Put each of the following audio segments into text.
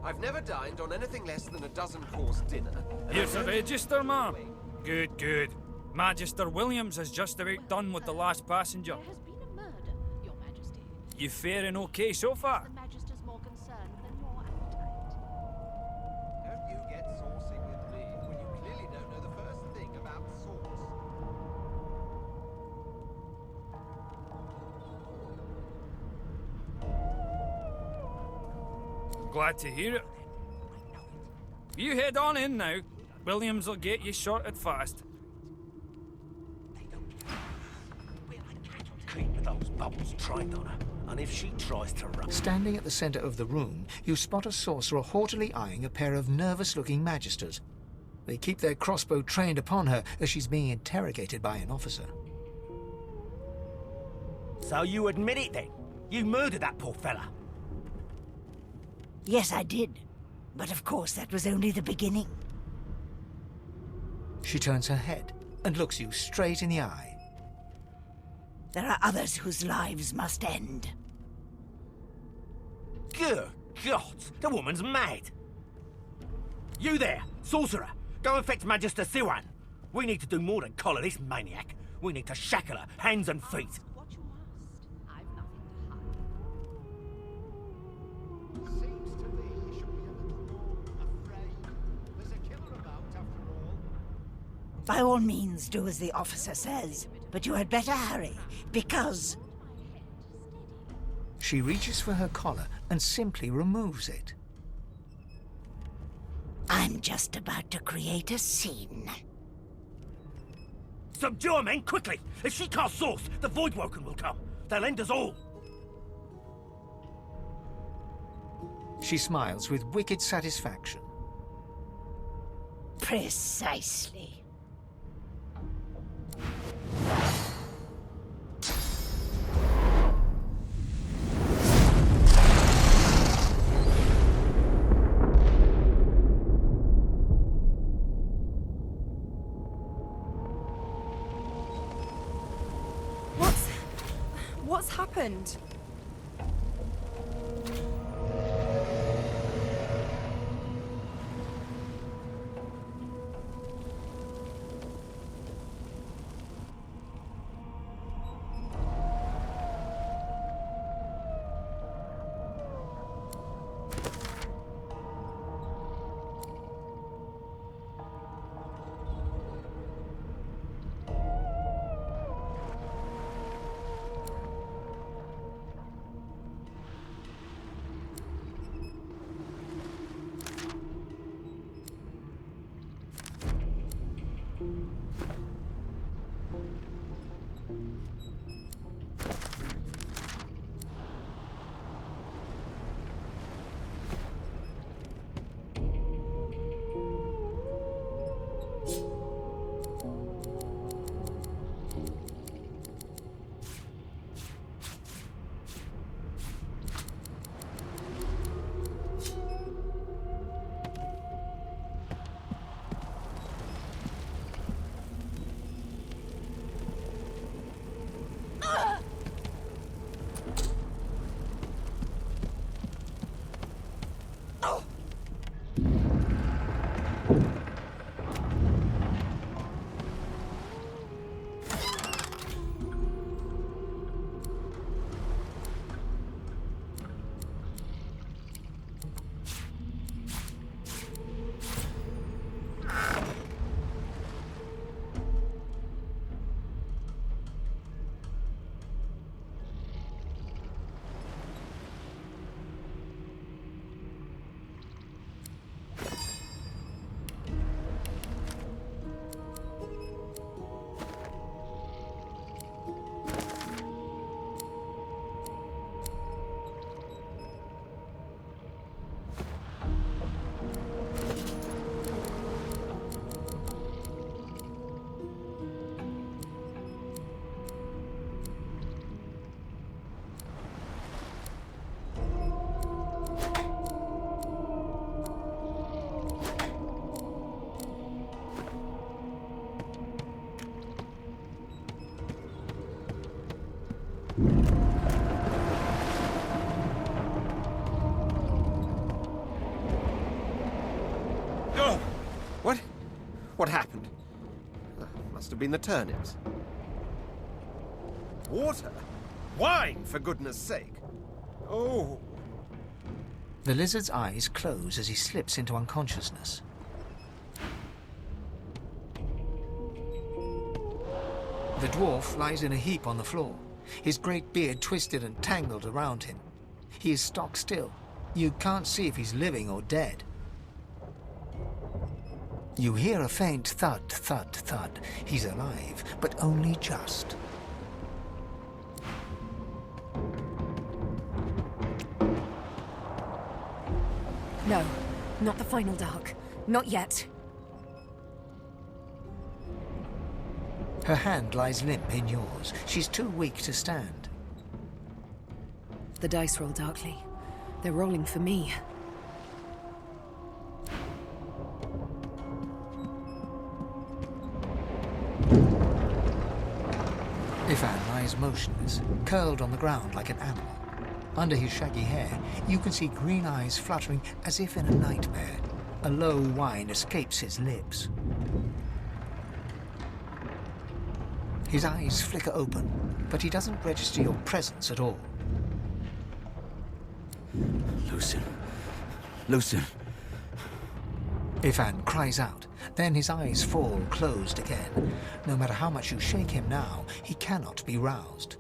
I've never dined on anything less than a dozen-course dinner. Here's the register, ma'am. Good, good. Magister Williams has just about done with the last passenger. There has been a murder, Your Majesty. You faring okay so far? The Magister's more concerned than your appetite. Don't you get saucy with me when you clearly don't know the first thing about sauce. Glad to hear it. You head on in now. Williams will get you sorted fast. Keep those bubbles trained on her, and if she tries to run... Standing at the centre of the room, you spot a sorcerer haughtily eyeing a pair of nervous-looking magisters. They keep their crossbow trained upon her as she's being interrogated by an officer. So you admit it then? You murdered that poor fella? Yes, I did. But of course, that was only the beginning. She turns her head and looks you straight in the eye. There are others whose lives must end. Good God, the woman's mad. You there, sorcerer, go and fetch Magister Siwan. We need to do more than collar this maniac. We need to shackle her, hands and feet. What you must. I've nothing to hide. Seems to me you should be a little more afraid. There's a killer about, after all. By all means, do as the officer says. But you had better hurry, because... She reaches for her collar and simply removes it. I'm just about to create a scene. Subdue her, men, quickly! If she casts source, the Voidwoken will come. They'll end us all. She smiles with wicked satisfaction. Precisely. What's happened? What happened? Must have been the turnips. Water? Wine, for goodness sake. Oh. The lizard's eyes close as he slips into unconsciousness. The dwarf lies in a heap on the floor, his great beard twisted and tangled around him. He is stock still. You can't see if he's living or dead. You hear a faint thud, thud, thud. He's alive, but only just. No, not the final dark. Not yet. Her hand lies limp in yours. She's too weak to stand. The dice roll darkly. They're rolling for me. Ifan lies motionless, curled on the ground like an animal. Under his shaggy hair, you can see green eyes fluttering as if in a nightmare. A low whine escapes his lips. His eyes flicker open, but he doesn't register your presence at all. Lucien. Lucien. Ifan cries out. Then his eyes fall closed again. No matter how much you shake him now, he cannot be roused.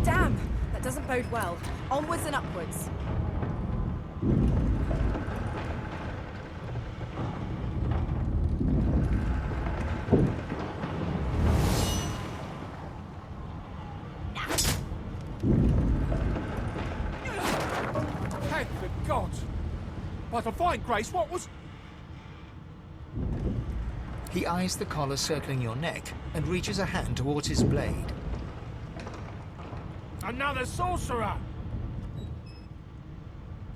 Damn! That doesn't bode well. Onwards and upwards. Thank the gods! By divine grace, what was... He eyes the collar circling your neck and reaches a hand towards his blade. Another sorcerer!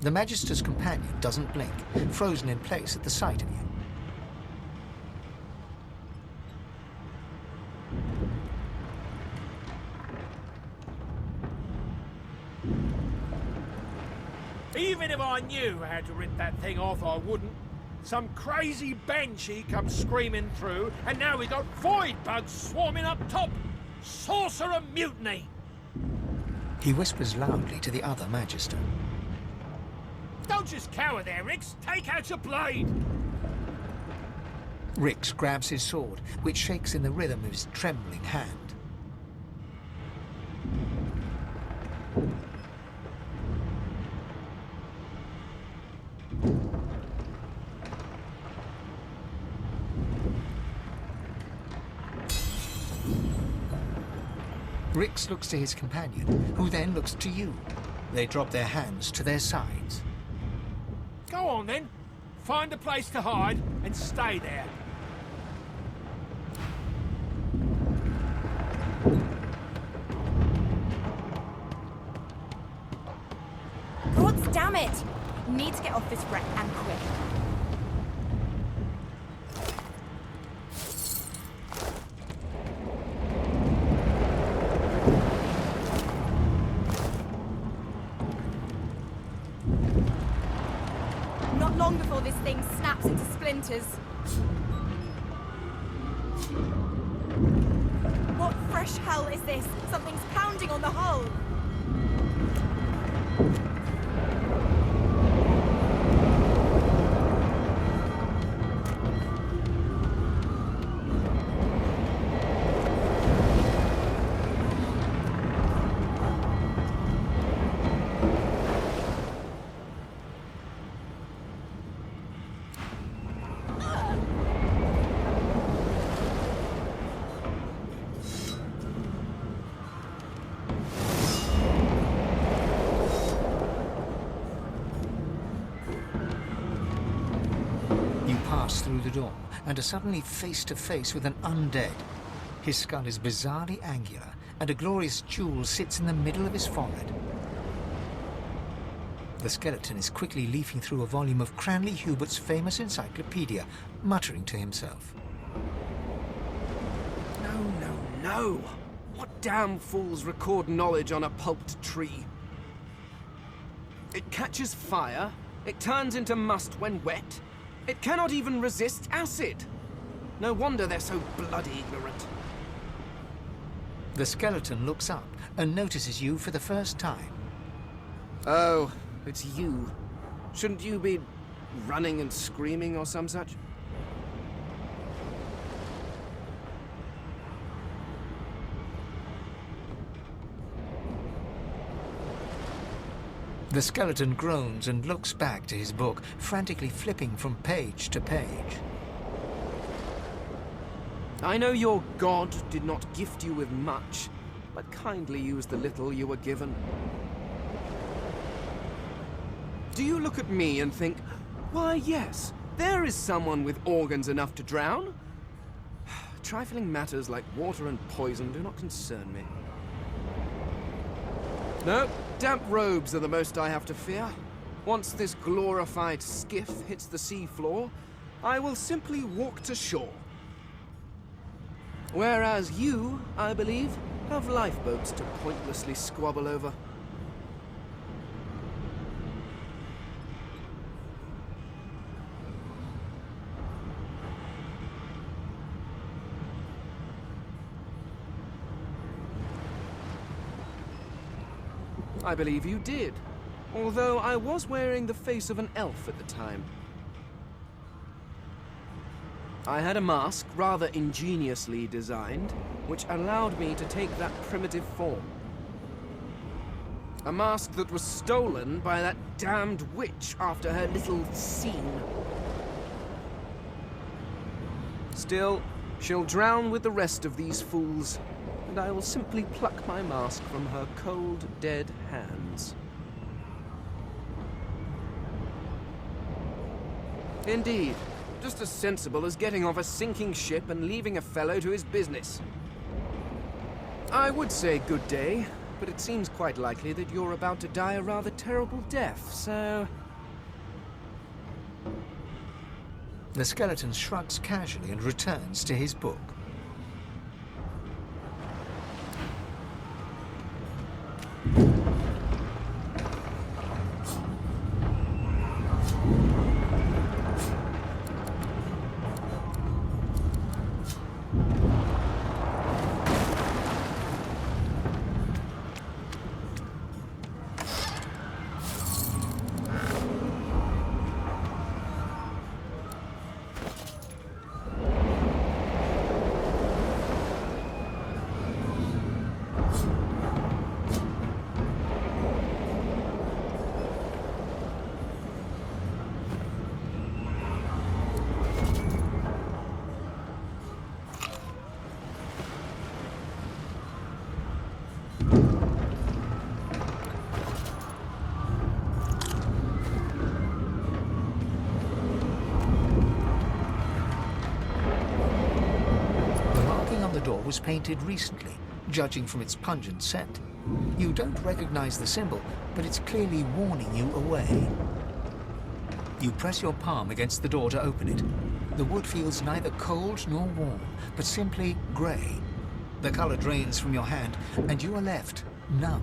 The Magister's companion doesn't blink, frozen in place at the sight of you. Even if I knew how to rip that thing off, I wouldn't. Some crazy banshee comes screaming through, and now we got void bugs swarming up top! Sorcerer mutiny! He whispers loudly to the other Magister. Don't just cower there, Rix! Take out your blade! Rix grabs his sword, which shakes in the rhythm of his trembling hand. Rix looks to his companion, who then looks to you. They drop their hands to their sides. Go on then. Find a place to hide and stay there. God damn it! Need to get off this wreck and quick. Not long before this thing snaps into splinters. What fresh hell is this? Something's pounding on the hull. door and are suddenly face to face with an undead. His skull is bizarrely angular, and a glorious jewel sits in the middle of his forehead. The skeleton is quickly leafing through a volume of Cranley Hubert's famous encyclopedia, muttering to himself. No! What damn fools record knowledge on a pulped tree? It catches fire, it turns into must when wet, it cannot even resist acid. No wonder they're so bloody ignorant. The skeleton looks up and notices you for the first time. Oh, it's you. Shouldn't you be running and screaming or some such? The skeleton groans and looks back to his book, frantically flipping from page to page. I know your god did not gift you with much, but kindly use the little you were given. Do you look at me and think, why yes, there is someone with organs enough to drown? Trifling matters like water and poison do not concern me. No, damp robes are the most I have to fear. Once this glorified skiff hits the sea floor, I will simply walk to shore. Whereas you, I believe, have lifeboats to pointlessly squabble over. I believe you did, although I was wearing the face of an elf at the time. I had a mask, rather ingeniously designed, which allowed me to take that primitive form. A mask that was stolen by that damned witch after her little scene. Still, she'll drown with the rest of these fools, and I will simply pluck my mask from her cold, dead hands. Indeed. Just as sensible as getting off a sinking ship and leaving a fellow to his business. I would say good day, but it seems quite likely that you're about to die a rather terrible death, so... The skeleton shrugs casually and returns to his book. Was painted recently, judging from its pungent scent. You don't recognize the symbol, but it's clearly warning you away. You press your palm against the door to open it. The wood feels neither cold nor warm, but simply grey. The color drains from your hand, and you are left numb.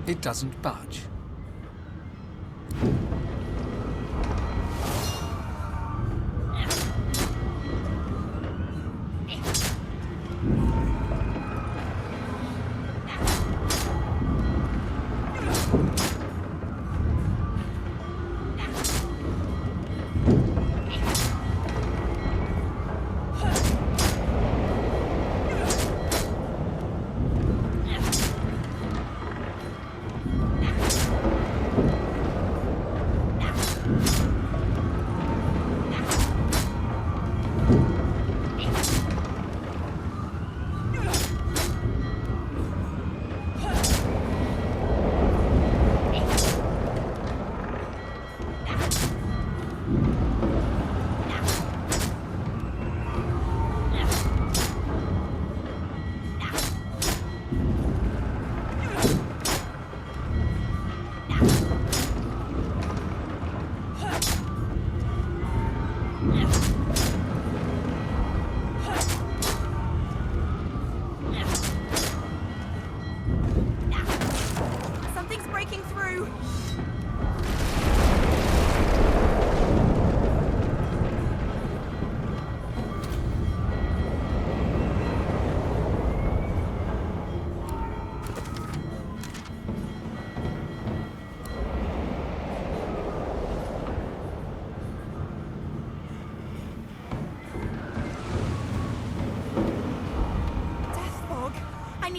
It doesn't budge.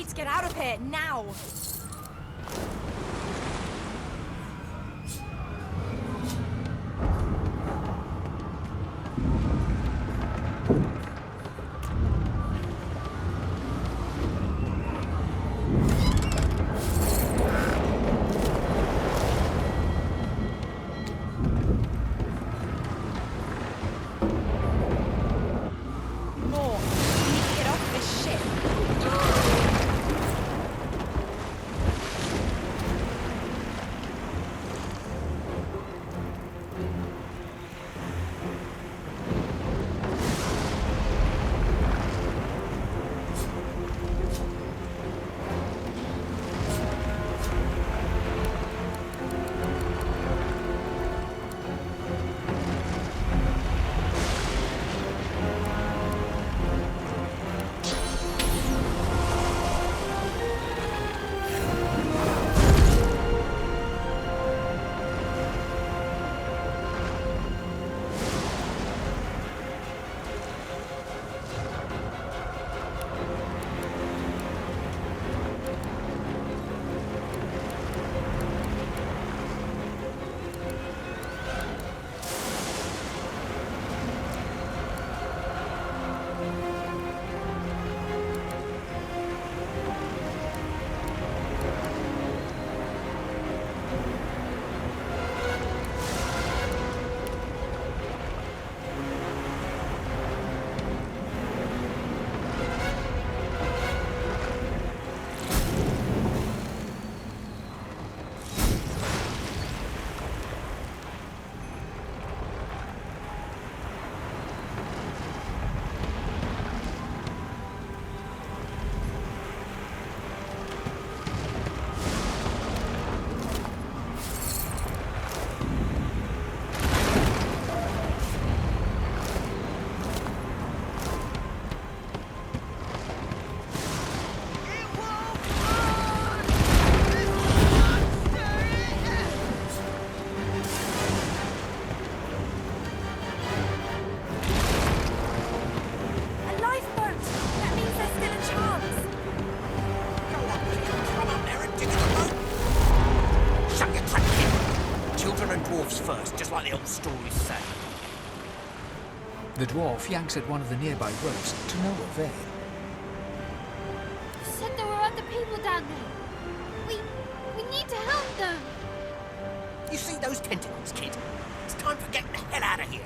need to get out of here, now! Stories say. The dwarf yanks at one of the nearby ropes to no avail. You said there were other people down there. We need to help them. You see those tentacles, kid? It's time for getting the hell out of here.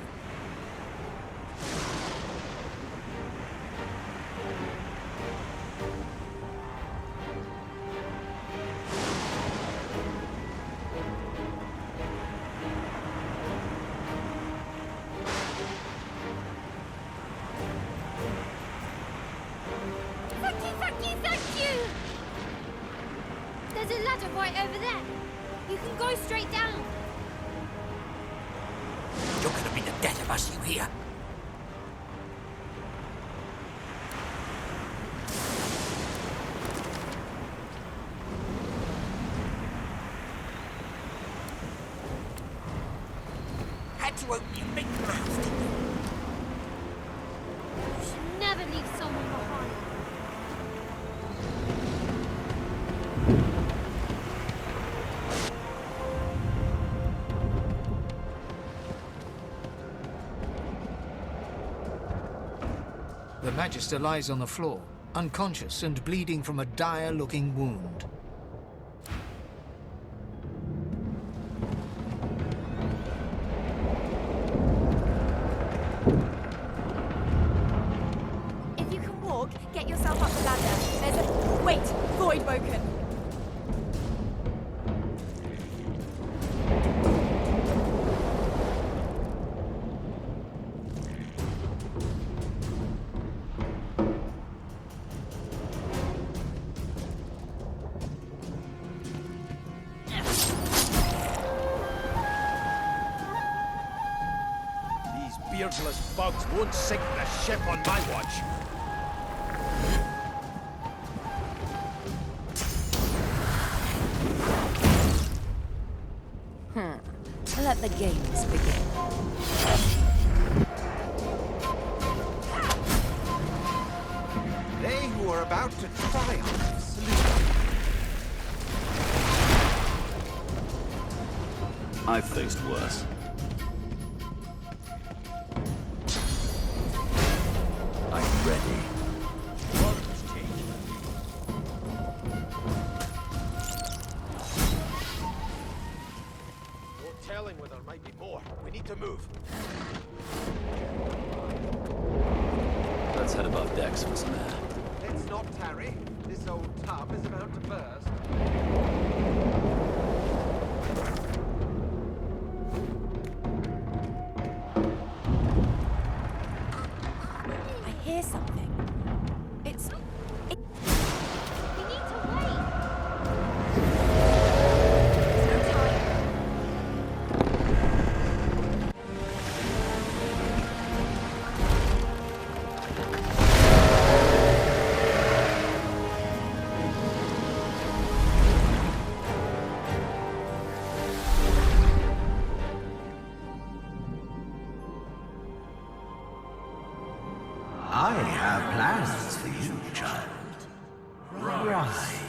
There's a ladder right over there. You can go straight down. You're gonna be the death of us, you hear? Had to open your big mouth, didn't you? You should never leave someone behind. The Magister lies on the floor, unconscious and bleeding from a dire-looking wound. If you can walk, get yourself up the ladder. There's a... Wait! Void broken! Beardless bugs won't sink the ship on my watch. Let the games begin. They who are about to triumph I've faced worse. I'm ready. No telling whether there might be more. We need to move. Let's head above decks for some air. Let's not tarry. This old tub is about to burst. I hear something. It's... We need to wait. There's no time. I have plans for you, child. Rise.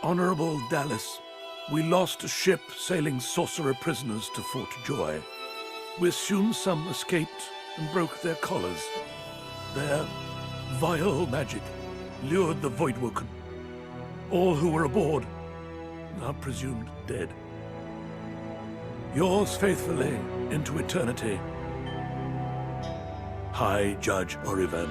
Honorable Dallas, we lost a ship sailing sorcerer prisoners to Fort Joy. We assume some escaped and broke their collars. Their vile magic lured the Voidwoken. All who were aboard are presumed dead. Yours faithfully into eternity, High Judge Orivan.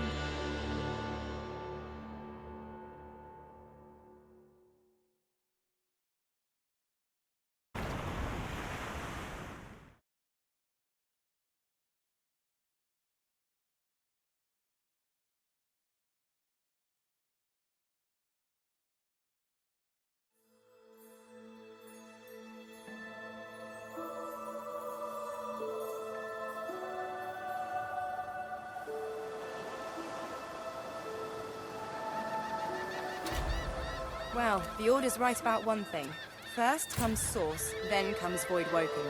Well, the Order's right about one thing. First comes Source, then comes Voidwoken.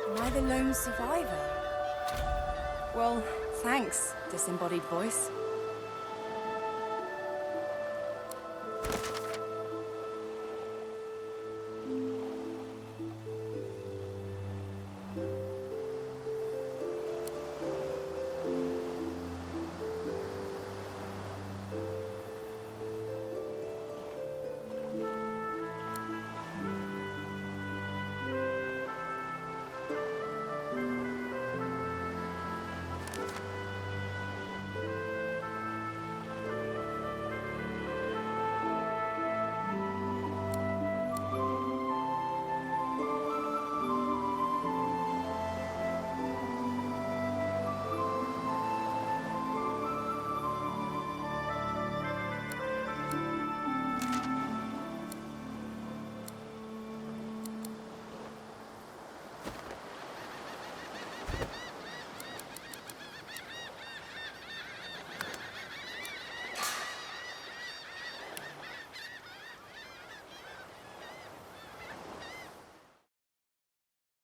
Am I the lone survivor? Well, thanks, disembodied voice.